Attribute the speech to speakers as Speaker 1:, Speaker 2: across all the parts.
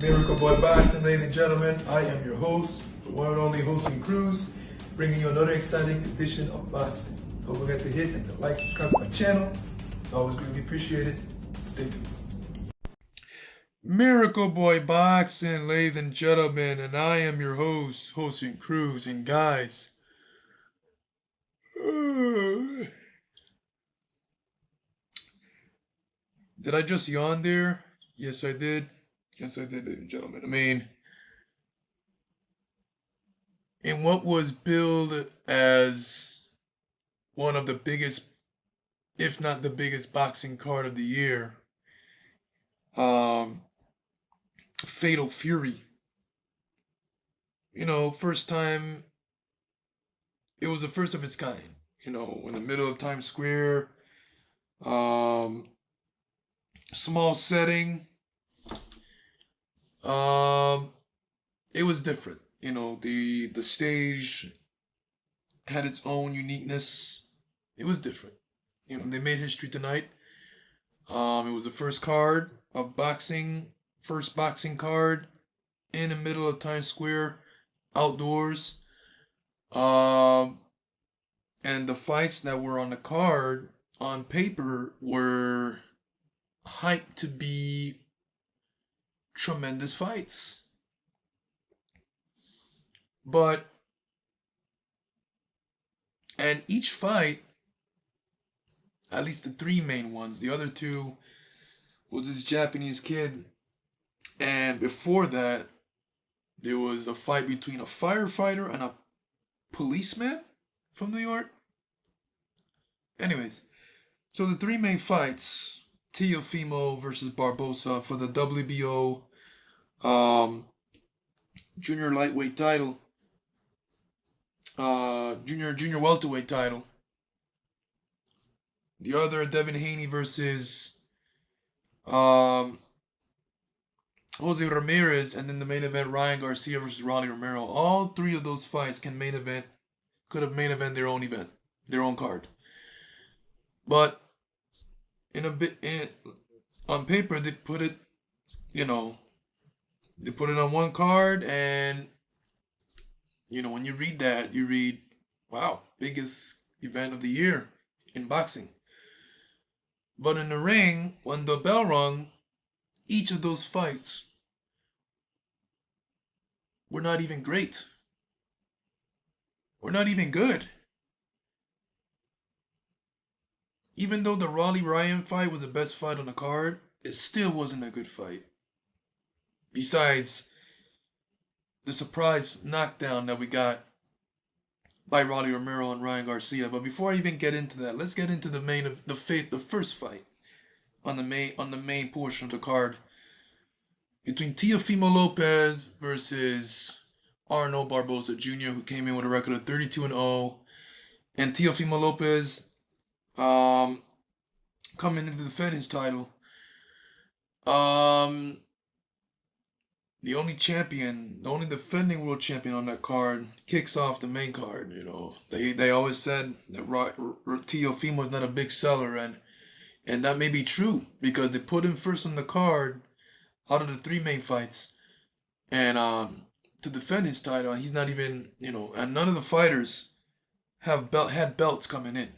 Speaker 1: Miracle Boy Boxing, ladies and gentlemen. I am your host, the one and only hosting Cruz, bringing you another exciting edition of boxing. Don't forget to hit and to like, subscribe to my channel. It's always greatly appreciated. Stay tuned. Miracle Boy Boxing, ladies and gentlemen, and I am your host, hosting Cruz. And guys, did I just yawn there? Yes, I did. Yes, I did, ladies and gentlemen. I mean, in what was billed as one of the biggest, if not the biggest, boxing card of the year, Fatal Fury. You know, first time, it was the first of its kind. You know, in the middle of Times Square, small setting. It was different. You know, the stage had its own uniqueness. It was different. You know, they made history tonight. It was the first card of boxing, first boxing card in the middle of Times Square, outdoors. And the fights that were on the card on paper were hyped to be tremendous fights. And each fight, at least the three main ones, the other two was this Japanese kid. And before that, there was a fight between a firefighter and a policeman from New York. Anyways, so the three main fights, Teofimo versus Barbosa for the WBO junior lightweight title, junior welterweight title. The other, Devin Haney versus Jose Ramirez, and then the main event, Ryan Garcia versus Romero. All three of those fights could have main event their own event, their own card. But on paper, they put it, they put it on one card, and when you read that, you read, wow, biggest event of the year in boxing. But in the ring, when the bell rung, each of those fights were not even great. Were not even good. Even though the Raleigh-Ryan fight was the best fight on the card, it still wasn't a good fight. Besides the surprise knockdown that we got by Rolly Romero and Ryan Garcia. But before I even get into that, let's get into the first fight on the main portion of the card between Teofimo Lopez versus Arnold Barbosa Jr., who came in with a record of 32-0, and Teofimo Lopez coming in to defend his title. The only defending world champion on that card kicks off the main card. They always said that Teofimo is not a big seller, and that may be true because they put him first on the card out of the three main fights, and to defend his title, he's not even, and none of the fighters had belts coming in.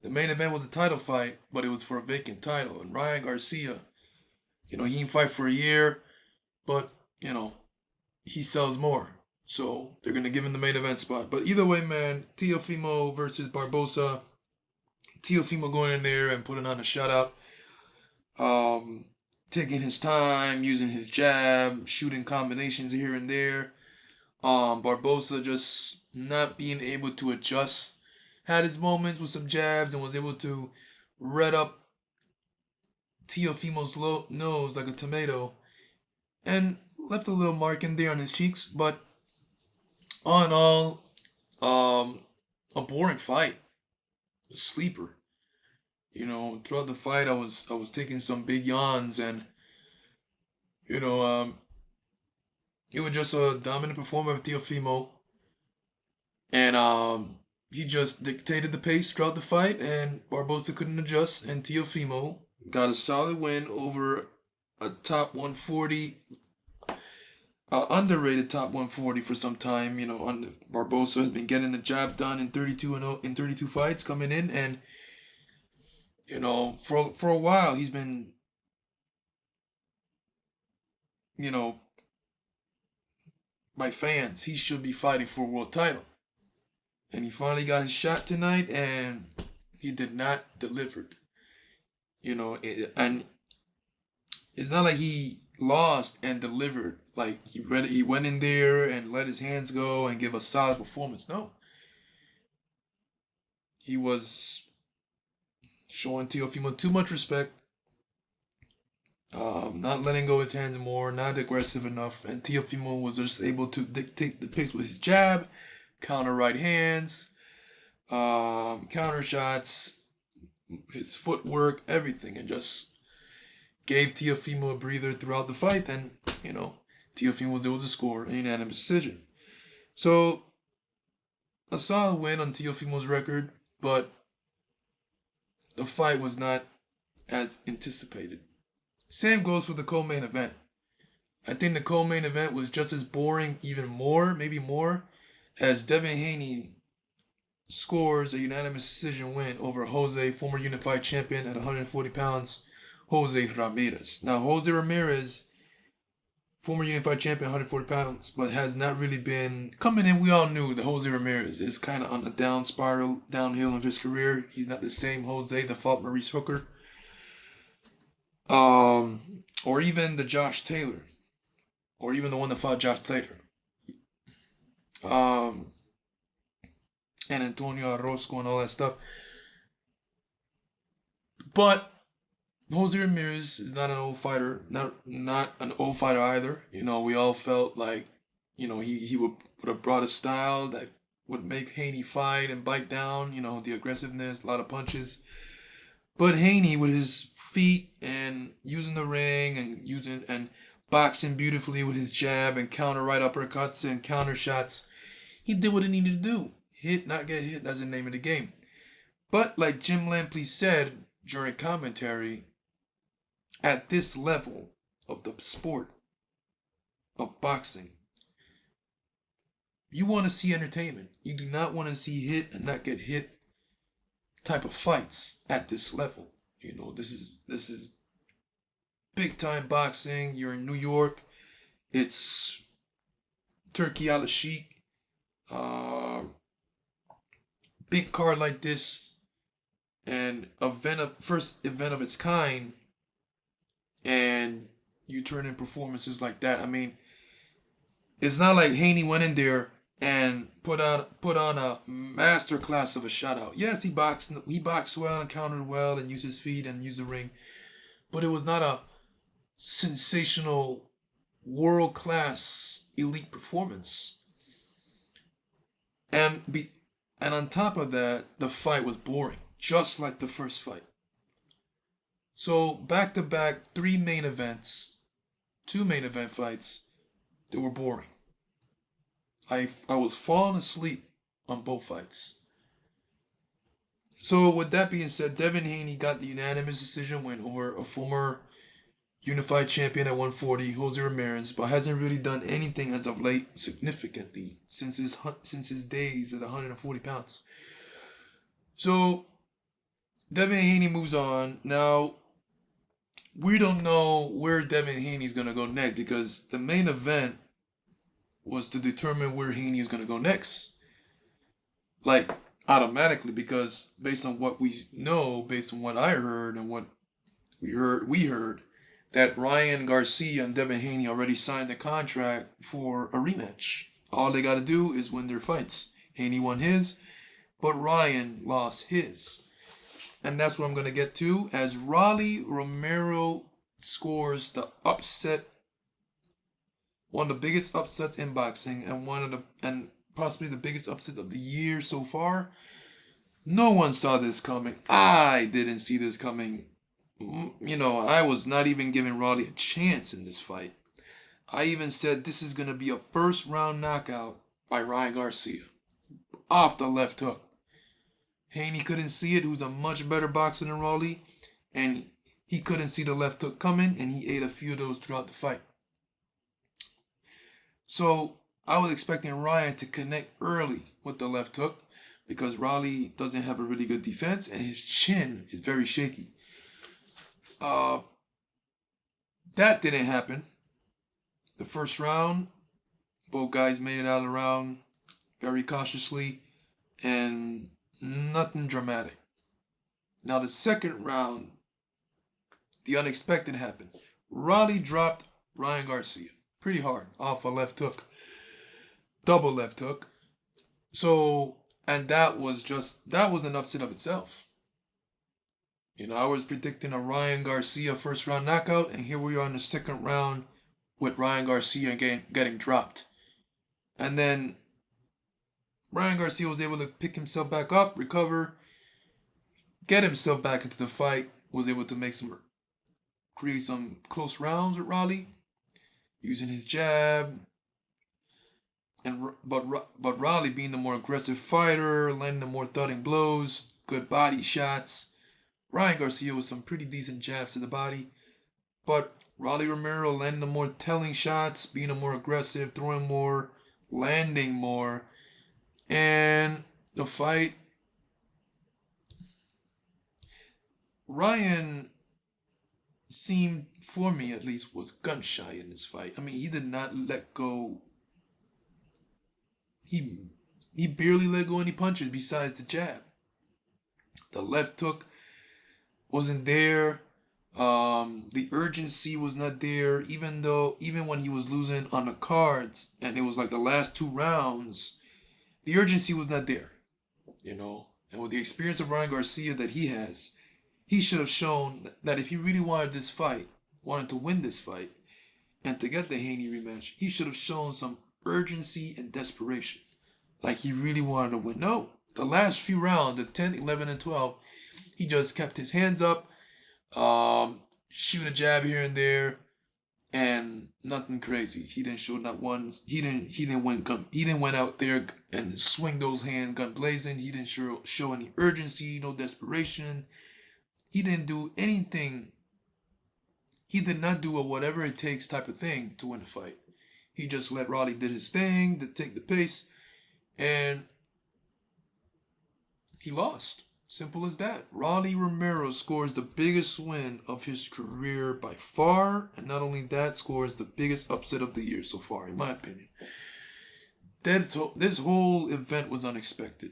Speaker 1: The main event was a title fight, but it was for a vacant title, and Ryan Garcia, he didn't fight for a year, but, he sells more. So they're going to give him the main event spot. But either way, man, Teofimo versus Barbosa. Teofimo going in there and putting on a shutout. Taking his time, using his jab, shooting combinations here and there. Barbosa just not being able to adjust. Had his moments with some jabs and was able to red up Teofimo's nose like a tomato and left a little mark in there on his cheeks. But all in all, a boring fight, a sleeper. Throughout the fight, I was taking some big yawns, and it was just a dominant performance of Teofimo, and he just dictated the pace throughout the fight, and Barbosa couldn't adjust, and Teofimo got a solid win over a top 140, underrated top 140 for some time. Barbosa has been getting the job done in 32 and 0 in 32 fights coming in, and for a while he's been, you know, by fans he should be fighting for a world title, and he finally got his shot tonight, and he did not deliver. And it's not like he lost and delivered. Like he went in there and let his hands go and give a solid performance. No, he was showing Teofimo too much respect, not letting go his hands more, not aggressive enough, and Teofimo was just able to dictate the pace with his jab, counter right hands, counter shots, his footwork, everything, and just gave Teofimo a breather throughout the fight. And Teofimo was able to score a unanimous decision. So a solid win on Teofimo's record, but the fight was not as anticipated. Same goes for the co-main event. I think the co-main event was just as boring, even more, maybe more, as Devin Haney scores a unanimous decision win over Jose, former unified champion at 140 pounds, Jose Ramirez. Now, Jose Ramirez, former unified champion, 140 pounds, but has not really been coming in. We all knew that Jose Ramirez is kind of on a down spiral, downhill of his career. He's not the same Jose that fought Maurice Hooker. Or even the Josh Taylor, or even the one that fought Josh Taylor. And Antonio Orozco and all that stuff. But Jose Ramirez is not an old fighter, not an old fighter either. We all felt like, he would have brought a style that would make Haney fight and bite down. The aggressiveness, a lot of punches. But Haney, with his feet and using the ring and boxing beautifully with his jab and counter right uppercuts and counter shots, he did what he needed to do. Hit, not get hit. That's the name of the game. But like Jim Lampley said during commentary, at this level of the sport of boxing, you want to see entertainment. You do not want to see hit and not get hit type of fights at this level. This is big time boxing. You're in New York. It's Turkey Al Sheikh. Big card like this, and first event of its kind, and you turn in performances like that. I mean, it's not like Haney went in there and put on a master class of a shutout. Yes, he boxed well and countered well and used his feet and used the ring, but it was not a sensational world class elite performance. And on top of that, the fight was boring, just like the first fight. So back to back, two main event fights, they were boring. I was falling asleep on both fights. So with that being said, Devin Haney got the unanimous decision win over a former unified champion at 140, Jose Ramirez, but hasn't really done anything as of late significantly since his days at 140 pounds. So Devin Haney moves on. Now, we don't know where Devin Haney's going to go next, because the main event was to determine where Haney is going to go next. Like, automatically, because based on what we know, based on what I heard and what we heard, that Ryan Garcia and Devin Haney already signed the contract for a rematch. All they got to do is win their fights. Haney won his, but Ryan lost his. And that's what I'm going to get to, as Rolly Romero scores the upset, one of the biggest upsets in boxing, and possibly the biggest upset of the year so far. No one saw this coming. I didn't see this coming. I was not even giving Rolly a chance in this fight. I even said this is going to be a first round knockout by Ryan Garcia, off the left hook. Haney couldn't see it, who's a much better boxer than Rolly, and he couldn't see the left hook coming, and he ate a few of those throughout the fight. So I was expecting Ryan to connect early with the left hook because Raleigh doesn't have a really good defense and his chin is very shaky. Uh, that didn't happen. The first round, both guys made it out of the round very cautiously and nothing dramatic. Now the second round, the unexpected happened. Raleigh dropped Ryan Garcia pretty hard off a left hook, double left hook. So, and that was an upset of itself. I was predicting a Ryan Garcia first round knockout, and here we are in the second round with Ryan Garcia getting dropped. And then Ryan Garcia was able to pick himself back up, recover, get himself back into the fight, was able to create some close rounds with Raleigh, using his jab, but Raleigh being the more aggressive fighter, landing the more thudding blows, good body shots. Ryan Garcia with some pretty decent jabs to the body, but Raleigh Romero landing the more telling shots, being a more aggressive, throwing more, landing more, and the fight. Ryan seemed, for me at least, was gun shy in this fight. I mean, he did not let go. He barely let go any punches besides the jab. The left hook wasn't there. The urgency was not there. Even when he was losing on the cards, and it was like the last two rounds, the urgency was not there. And with the experience of Ryan Garcia that he has, he should have shown that if he really wanted to win this fight, and to get the Haney rematch, he should have shown some urgency and desperation. Like he really wanted to win. No, the last few rounds, the 10, 11, and 12, he just kept his hands up, shoot a jab here and there, and nothing crazy. He didn't show not once. He didn't went out there and swing those hands gun blazing. He didn't show any urgency, no desperation. He didn't do anything. He did not do a whatever it takes type of thing to win a fight. He just let Raleigh did his thing, to take the pace, and he lost. Simple as that. Raleigh Romero scores the biggest win of his career by far, and not only that, scores the biggest upset of the year so far, in my opinion. This whole event was unexpected.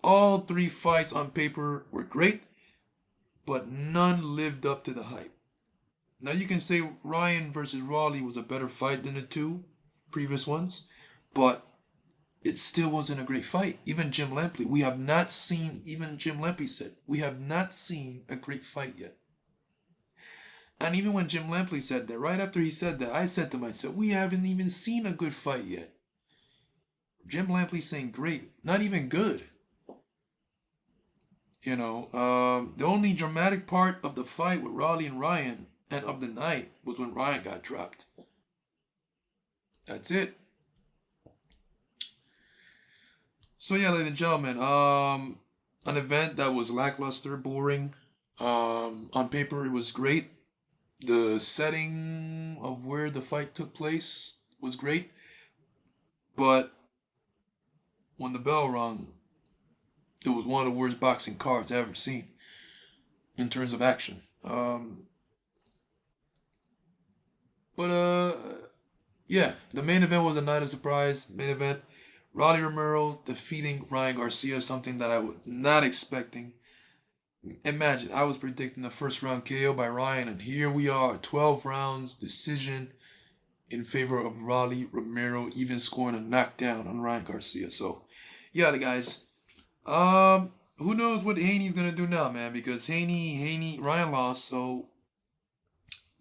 Speaker 1: All three fights on paper were great, but none lived up to the hype. Now you can say Ryan versus Raleigh was a better fight than the two previous ones, but it still wasn't a great fight. Even Jim Lampley said, we have not seen a great fight yet. And even when Jim Lampley said that, right after he said that, I said to myself, we haven't even seen a good fight yet. Jim Lampley saying great, not even good. The only dramatic part of the fight with Raleigh and Ryan and of the night was when Ryan got dropped. That's it. So yeah, ladies and gentlemen, an event that was lackluster, boring. On paper, it was great. The setting of where the fight took place was great, but when the bell rung, it was one of the worst boxing cards I've ever seen in terms of action. Yeah, the main event was a night of surprise. Main event, Raleigh Romero defeating Ryan Garcia, something that I was not expecting. Imagine, I was predicting the first round KO by Ryan, and here we are, 12 rounds decision in favor of Raleigh Romero, even scoring a knockdown on Ryan Garcia. So, yeah, guys. Who knows what Haney's gonna do now, man? Because Ryan lost, so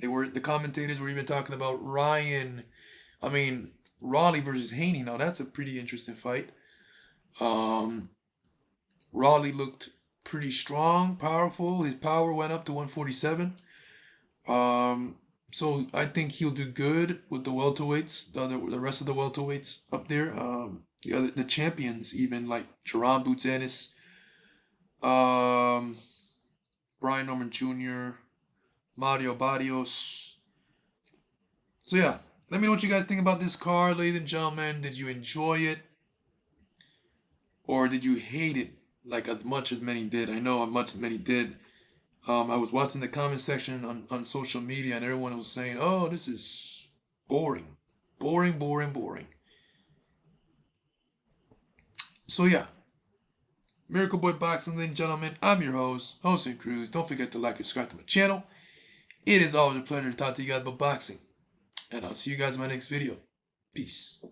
Speaker 1: the commentators were even talking about Raleigh versus Haney. Now that's a pretty interesting fight. Raleigh looked pretty strong, powerful. His power went up to 147. So I think he'll do good with the welterweights, the rest of the welterweights up there. The champions, even like Jerron Boots Ennis, Brian Norman Jr., Mario Barrios. So yeah, let me know what you guys think about this card, ladies and gentlemen. Did you enjoy it? Or did you hate it like as much as many did? I know as much as many did. I was watching the comment section on social media and everyone was saying, oh, this is boring. Boring, boring, boring. So yeah, Miracle Boy Boxing, ladies and gentlemen, I'm your host, Jose Cruz. Don't forget to like and subscribe to my channel. It is always a pleasure to talk to you guys about boxing. And I'll see you guys in my next video. Peace.